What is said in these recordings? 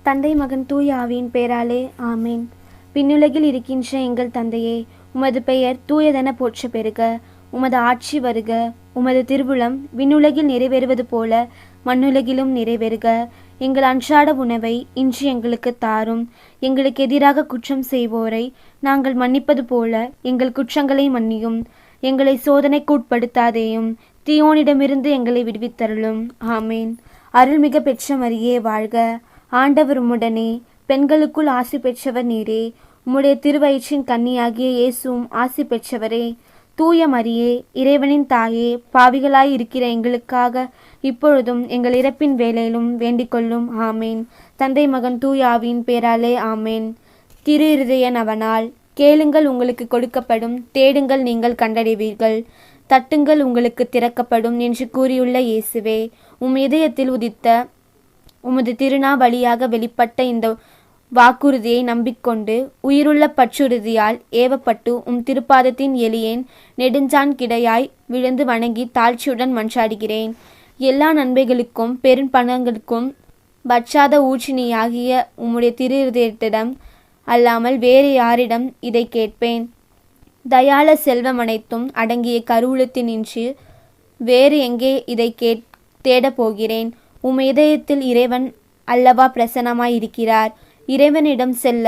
தந்தை மகன் தூய ஆவியின் பெயராலே ஆமேன். விண்ணுலகில் இருக்கின்ற எங்கள் தந்தையே, உமது பெயர் தூயதென போற்ற பெறுக. உமது ஆட்சி வருக. உமது திருவுளம் விண்ணுலகில் நிறைவேறுவது போல மண்ணுலகிலும் நிறைவேறுக. எங்கள் அன்றாட உணவை இன்று எங்களுக்கு தாரும். எங்களுக்கு எதிராக குற்றம் செய்வோரை நாங்கள் மன்னிப்பது போல எங்கள் குற்றங்களை மன்னியும். எங்களை சோதனைக்கு உட்படுத்தாதேயும், தீயோனிடமிருந்து எங்களை விடுவித்தருளும். ஆமேன். அருள்மிக பெற்ற மரியே வாழ்க. ஆண்டவர் உம்முடனே, பெண்களுக்குள் ஆசி பெற்றவர் நீரே. உம்முடைய திருவயிற்றின் கன்னியாகிய இயேசுவும் ஆசி பெற்றவரே. தூய மரியே, இறைவனின் தாயே, பாவிகளாய் இருக்கிற எங்களுக்காக இப்பொழுதும் எங்கள் இறப்பின் வேளையிலும் வேண்டிக்கொள்ளும். ஆமேன். தந்தை மகன் தூய ஆவியின் பேராலே ஆமேன். திரு இருதய நவநாள். கேளுங்கள், உங்களுக்கு கொடுக்கப்படும். தேடுங்கள், நீங்கள் கண்டடைவீர்கள். தட்டுங்கள், உங்களுக்கு திறக்கப்படும் என்று கூறியுள்ள இயேசுவே, உம் இதயத்தில் உதித்த உமது திருநா வழியாக வெளிப்பட்ட இந்த வாக்குறுதியை நம்பிக்கொண்டு உயிருள்ள பற்றுறுதியால் ஏவப்பட்டு உம் திருப்பாதத்தின் எளியேன் நெடுஞ்சான் கிடையாய் விழுந்து வணங்கி தாழ்ச்சியுடன் மன்றாடுகிறேன். எல்லா நன்மைகளுக்கும் பெரும்பணங்களுக்கும் பற்றாத ஊற்றினியாகிய உம்முடைய திரு இருதயத்திடம் அல்லாமல் வேறு யாரிடம் இதை கேட்பேன்? தயாள செல்வம் அனைத்தும் அடங்கிய கருவூலத்தினின்று வேறு எங்கே இதை தேடப் போகிறேன்? உம் இதயத்தில் இறைவன் அல்லவா பிரசன்னமாயிருக்கிறார். இறைவனிடம் செல்ல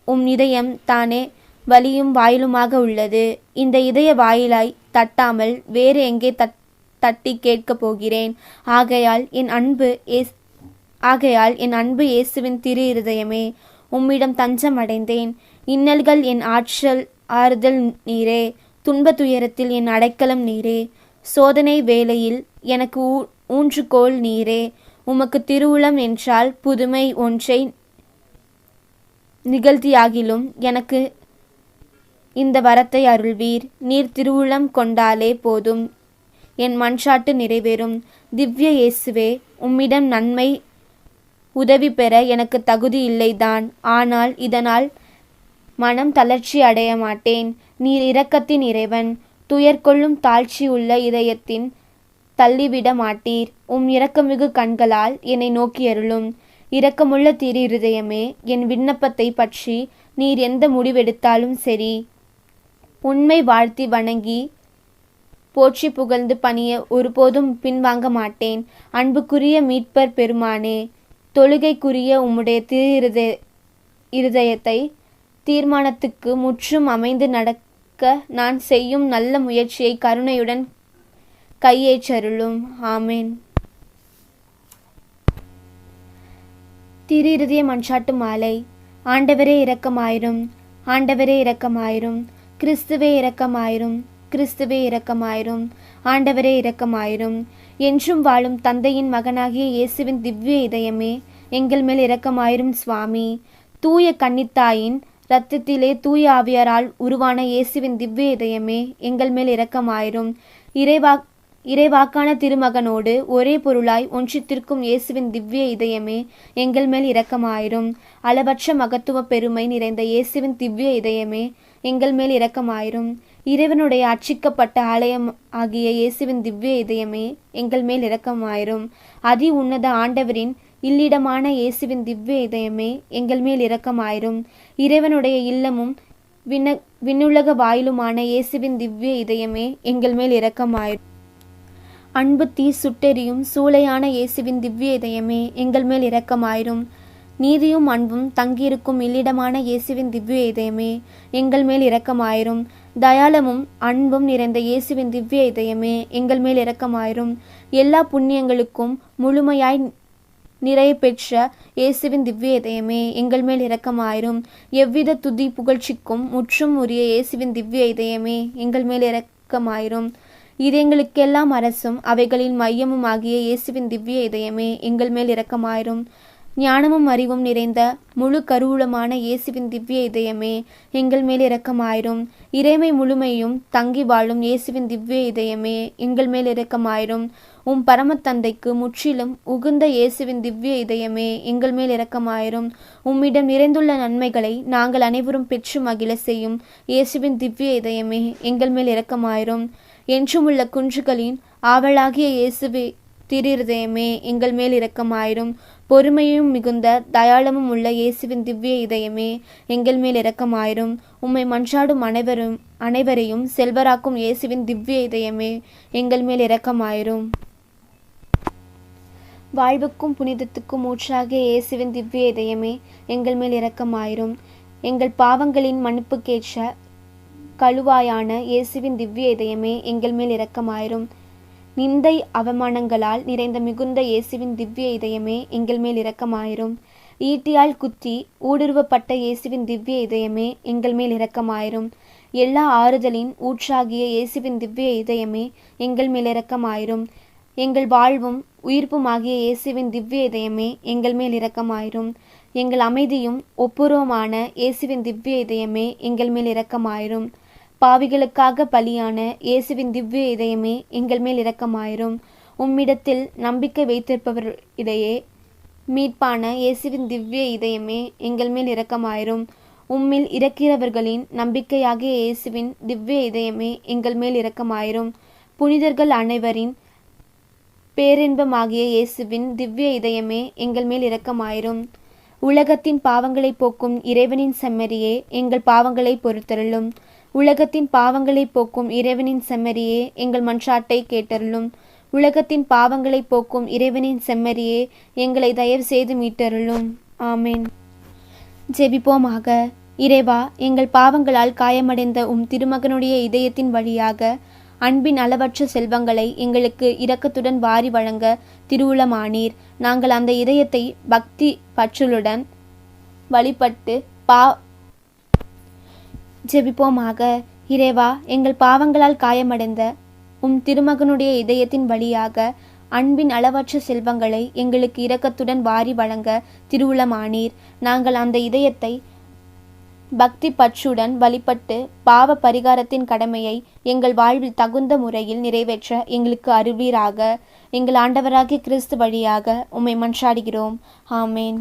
உம் இதயம் தானே வழியும் வாயிலுமாக உள்ளது. இந்த இதய வாயிலாய் தட்டாமல் வேறு எங்கே தட்டி கேட்கப் போகிறேன்? ஆகையால் என் அன்பு இயேசுவின் திரு இருதயமே, உம்மிடம் தஞ்சம் அடைந்தேன். இன்னல்கள் என் ஆறுதல் நீரே. துன்ப துயரத்தில் என் அடைக்கலம் நீரே. சோதனை வேளையில் எனக்கு ஊன்றுகோல் நீரே. உமக்கு திருவுளம் என்றால் புதுமை ஒன்றை நிகழ்த்தியாகிலும் எனக்கு இந்த வரத்தை அருள்வீர். நீர் திருவுளம் கொண்டாலே போதும், என் மன்றாட்டு நிறைவேறும். திவ்ய இயேசுவே, உம்மிடம் நன்மை உதவி பெற எனக்கு தகுதி இல்லைதான். ஆனால் இதனால் மனம் தளர்ச்சி அடைய மாட்டேன். நீர் இரக்கத்தின் இறைவன். துயர்கொள்ளும் தாழ்ச்சி உள்ள இதயத்தின் தள்ளிவிட மாட்டீர். உம் இரக்கமிகு கண்களால் என்னை நோக்கி அருளும். இரக்கமுள்ள திரு இருதயமே, என் விண்ணப்பத்தை பற்றி நீர் எந்த முடிவெடுத்தாலும் சரி, உண்மை வாழ்த்தி வணங்கி போற்றி புகழ்ந்து பணிய ஒருபோதும் பின்வாங்க மாட்டேன். அன்புக்குரிய மீட்பர் பெருமானே, தொழுகைக்குரிய உம்முடைய திரு இருதயத்தை தீர்மானத்துக்கு முற்றும் அமைந்து நடக்க நான் செய்யும் நல்ல முயற்சியை கருணையுடன் கையேற்றருளும். ஆமேன். திரு இருதய மன்றாட்டு மாலை. ஆண்டவரே இரக்கமாயிரும். ஆண்டவரே இரக்கமாயிரும். கிறிஸ்துவே இரக்கமாயிரும். கிறிஸ்துவே இரக்கமாயிரும். ஆண்டவரே இரக்கமாயிரும். என்றும் வாழும் தந்தையின் மகனாகிய இயேசுவின் திவ்ய இதயமே, எங்கள் மேல் இரக்கமாயிரும் சுவாமி. தூய கன்னித்தாயின் இரத்தத்திலே தூய ஆவியாரால் உருவான இயேசுவின் திவ்ய இதயமே, எங்கள் மேல் இரக்கமாயிரும். இறைவாக்கான திருமகனோடு ஒரே பொருளாய் ஒன்றித்திருக்கும் இயேசுவின் திவ்ய இதயமே, எங்கள் மேல் இரக்கமாயிரும். அளவற்ற மகத்துவ பெருமை நிறைந்த இயேசுவின் திவ்ய இதயமே, எங்கள் மேல் இரக்கமாயிரும். இறைவனுடைய அர்ச்சிக்கப்பட்ட ஆலயம் ஆகிய இயேசுவின் திவ்ய இதயமே, எங்கள் மேல் இரக்கமாயிரும். அதி உன்னத ஆண்டவரின் இல்லிடமான இயேசுவின் திவ்ய இதயமே, எங்கள் மேல் இரக்கமாயிரும். இறைவனுடைய இல்லமும் விண்ணுலக வாயிலுமான இயேசுவின் திவ்ய இதயமே, எங்கள் மேல் இரக்கமாயிரும். அன்பு தீ சுட்டெரியும் சூளையான இயேசுவின் திவ்ய இதயமே, எங்கள் மேல் இரக்கமாயிரும். நீதியும் அன்பும் தங்கியிருக்கும் இல்லிடமான இயேசுவின் திவ்ய இதயமே, எங்கள் மேல் இரக்கமாயிரும். தயாளமும் அன்பும் நிறைந்த இயேசுவின் திவ்ய இதயமே, எங்கள் மேல் இரக்கமாயிரும். எல்லா புண்ணியங்களுக்கும் முழுமையாய் நிறைய பெற்ற இயேசுவின் திவ்ய இதயமே, எங்கள் மேல் இரக்கமாயிரும். எவ்வித துதி புகழ்ச்சிக்கும் முற்றும் உரிய இயேசுவின் திவ்ய இதயமே, எங்கள் மேல் இரக்கமாயிரும். இதயங்களுக்கெல்லாம் அரசும் அவைகளின் மையமும் ஆகிய இயேசுவின் திவ்ய இதயமே, எங்கள் மேல் இரக்கமாயிரும். ஞானமும் அறிவும் நிறைந்த முழு கருவூலமான இயேசுவின் திவ்ய இதயமே, எங்கள் மேல் இரக்கமாயிரும். இறைமை முழுமையும் தங்கி வாழும் இயேசுவின் திவ்ய இதயமே, எங்கள் மேல் இரக்கமாயிரும். உம் பரமத்தந்தைக்கு முற்றிலும் உகுந்த இயேசுவின் திவ்ய இதயமே, எங்கள் மேல் இரக்கமாயிரும். உம்மிடம் நிறைந்துள்ள நன்மைகளை நாங்கள் அனைவரும் பெற்று மகிழ செய்யும் இயேசுவின் திவ்ய இதயமே, எங்கள் மேல் இரக்கமாயிரும். என்றுமுள்ள குன்றுகளின் ஆவலாகிய இயேசுவே திரு இருதயமே, எங்கள் மேல் இரக்கமாயிரும். பொறுமையும் மிகுந்த தயாளமும் உள்ள இயேசுவின் திவ்ய இதயமே, எங்கள் மேல் இரக்கமாயிரும். உம்மை மன்றாடும் அனைவரையும் செல்வராக்கும் இயேசுவின் திவ்ய இதயமே, எங்கள் மேல் இரக்கமாயிரும். வாழ்வுக்கும் புனிதத்துக்கும் ஊற்றாகிய இயேசுவின் திவ்ய இதயமே, எங்கள் மேல் இரக்கமாயிரும். எங்கள் பாவங்களின் மன்னிப்புக்கேற்ற கழுவாயான இயேசுவின் திவ்ய இதயமே, எங்கள் மேல் இரக்கமாயிரும். நிந்தை அவமானங்களால் நிறைந்த மிகுந்த இயேசுவின் திவ்ய இதயமே, எங்கள் மேல் இரக்கமாயிரும். ஈட்டியால் குத்தி ஊடுருவப்பட்ட இயேசுவின் திவ்ய இதயமே, எங்கள் மேல் இரக்கமாயிரும். எல்லா ஆறுதலின் ஊற்றாகிய இயேசுவின் திவ்ய இதயமே, எங்கள் மேல் இரக்கமாயிரும். எங்கள் வாழ்வும் உயிர்ப்புமாகிய இயேசுவின் திவ்ய இதயமே, எங்கள் மேல் இரக்கமாயிரும். எங்கள் அமைதியும் ஒப்புரவுமான இயேசுவின் திவ்ய இதயமே, எங்கள் மேல் இரக்கமாயிரும். பாவிகளுக்காக பலியான இயேசுவின் திவ்ய இதயமே, எங்கள் மேல் இரக்கமாயிரும். உம்மிடத்தில் நம்பிக்கை வைத்திருப்பவரிடையே மீட்பான இயேசுவின் திவ்ய இதயமே, எங்கள் மேல் இரக்கமாயிரும். உம்மில் இருக்கிறவர்களின் நம்பிக்கையாகிய இயேசுவின் திவ்ய இதயமே, எங்கள் மேல் இரக்கமாயிரும். புனிதர்கள் அனைவரின் பேரின்பமாகிய இயேசுவின் திவ்ய இதயமே, எங்கள் மேல் இரக்கமாயிரும். உலகத்தின் பாவங்களை போக்கும் இறைவனின் செம்மறியே, எங்கள் பாவங்களை பொறுத்தருளும். உலகத்தின் பாவங்களை போக்கும் இறைவனின் செம்மறியே, எங்கள் மன்றாட்டை கேட்டருளும். உலகத்தின் பாவங்களை போக்கும் இறைவனின் செம்மறியே, எங்களை தயவு செய்து மீட்டருளும். ஆமேன். ஜெபிப்போமாக. இறைவா, எங்கள் பாவங்களால் காயமடைந்த உம் திருமகனுடைய இதயத்தின் வழியாக அன்பின் அளவற்ற செல்வங்களை எங்களுக்கு இரக்கத்துடன் வாரி வழங்க திருவுளமானீர். நாங்கள் அந்த இதயத்தை பக்தி பற்றுளுடன் வழிபட்டு ஜெபிப்போமாக. இறைவா, எங்கள் பாவங்களால் காயமடைந்த உம் திருமகனுடைய இதயத்தின் வழியாக அன்பின் அளவற்ற செல்வங்களை எங்களுக்கு இரக்கத்துடன் வாரி வழங்க திருவுளமானீர். நாங்கள் அந்த இதயத்தை பக்தி பற்றுடன் வழிபட்டு பாவ பரிகாரத்தின் கடமையை எங்கள் வாழ்வில் தகுந்த முறையில் நிறைவேற்ற எங்களுக்கு அருள்வீராக. எங்கள் ஆண்டவராகிய கிறிஸ்து வழியாக உம்மை மன்றாடுகிறோம். ஆமேன்.